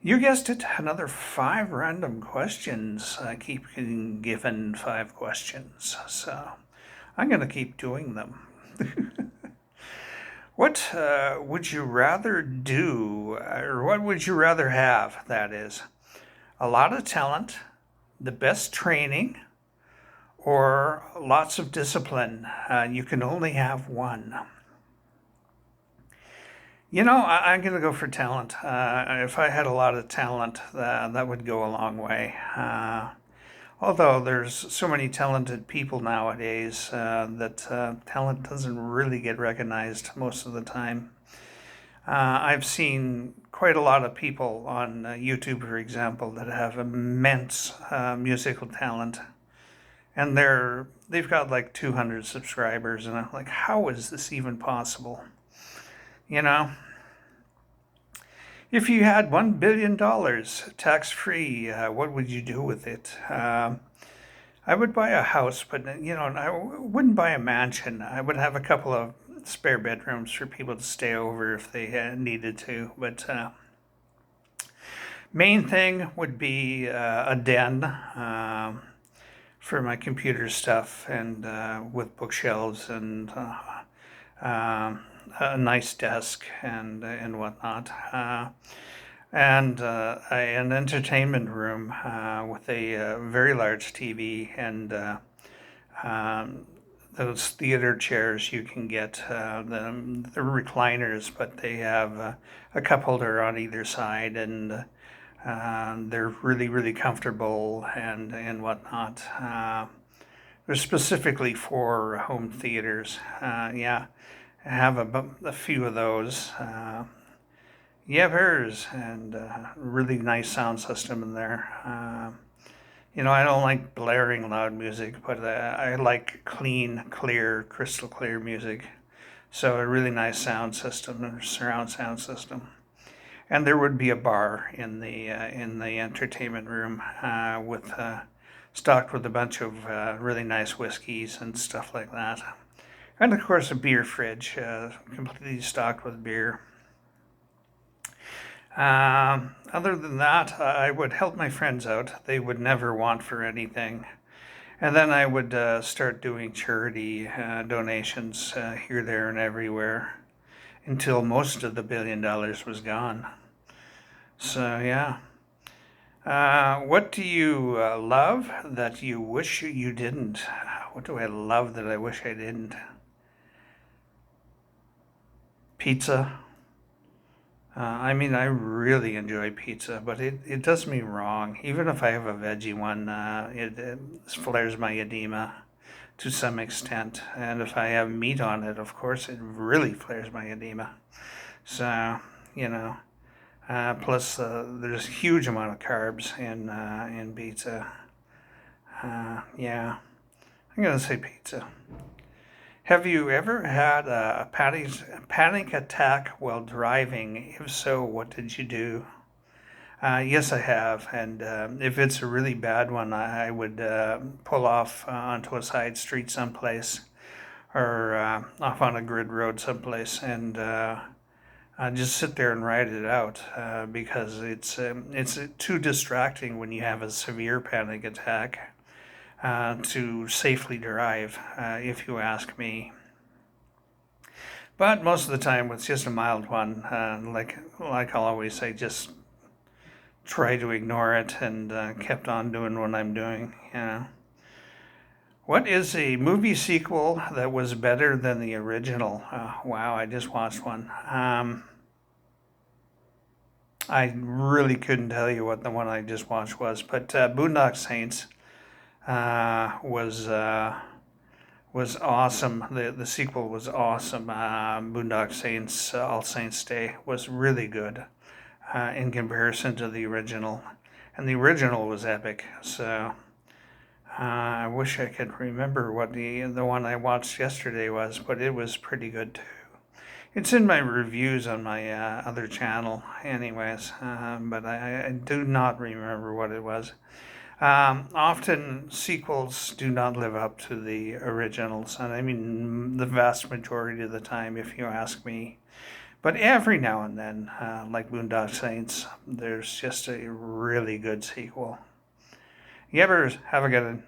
You guessed it, another 5 random questions. I keep getting given 5 questions, so I'm going to keep doing them. What would you rather do, or what would you rather have, that is? A lot of talent, the best training, or lots of discipline? You can only have one. I'm going to go for talent. If I had a lot of talent, that would go a long way. Although there's so many talented people nowadays that talent doesn't really get recognized most of the time. I've seen quite a lot of people on YouTube, for example, that have immense musical talent, and they've got like 200 subscribers, and I'm like, how is this even possible? You know, if you had $1 billion tax free, what would you do with it? I would buy a house, but I wouldn't buy a mansion. I would have a couple of spare bedrooms for people to stay over if they needed to. But main thing would be a den for my computer stuff and with bookshelves and a nice desk and whatnot. And an entertainment room with a very large TV and those theater chairs you can get, the recliners, but they have a cup holder on either side, and they're really, really comfortable and whatnot. They're specifically for home theaters. Yeah, I have a few of those. Yeah, hers, and really nice sound system in there. I don't like blaring loud music, but I like clean, clear, crystal clear music. So a really nice sound system, surround sound system. And there would be a bar in the entertainment room with stocked with a bunch of really nice whiskeys and stuff like that. And of course, a beer fridge, completely stocked with beer. Other than that, I would help my friends out. They would never want for anything. And then I would start doing charity donations here, there, and everywhere until most of the $1 billion was gone. So, yeah. What do you love that you wish you didn't? What do I love that I wish I didn't? Pizza. I really enjoy pizza, but it does me wrong. Even if I have a veggie one, it flares my edema to some extent. And if I have meat on it, of course, it really flares my edema. So, you know, plus there's a huge amount of carbs in pizza. Yeah, I'm gonna say pizza. Have you ever had a panic attack while driving? If so, what did you do? Yes, I have. And if it's a really bad one, I would pull off onto a side street someplace or off on a grid road someplace and just sit there and ride it out because it's too distracting when you have a severe panic attack to safely drive, if you ask me. But most of the time, it's just a mild one. Like I'll always say, just try to ignore it and kept on doing what I'm doing. What is a movie sequel that was better than the original? Wow, I just watched one. I really couldn't tell you what the one I just watched was, but Boondock Saints was awesome. The sequel was awesome. Boondock Saints, All Saints Day was really good in comparison to the original, and the original was epic. So I wish I could remember what the one I watched yesterday was, but it was pretty good too. It's in my reviews on my other channel, anyways, but I do not remember what it was. Often sequels do not live up to the originals, and I mean the vast majority of the time, if you ask me. But every now and then, like Boondock Saints, there's just a really good sequel. You ever have a good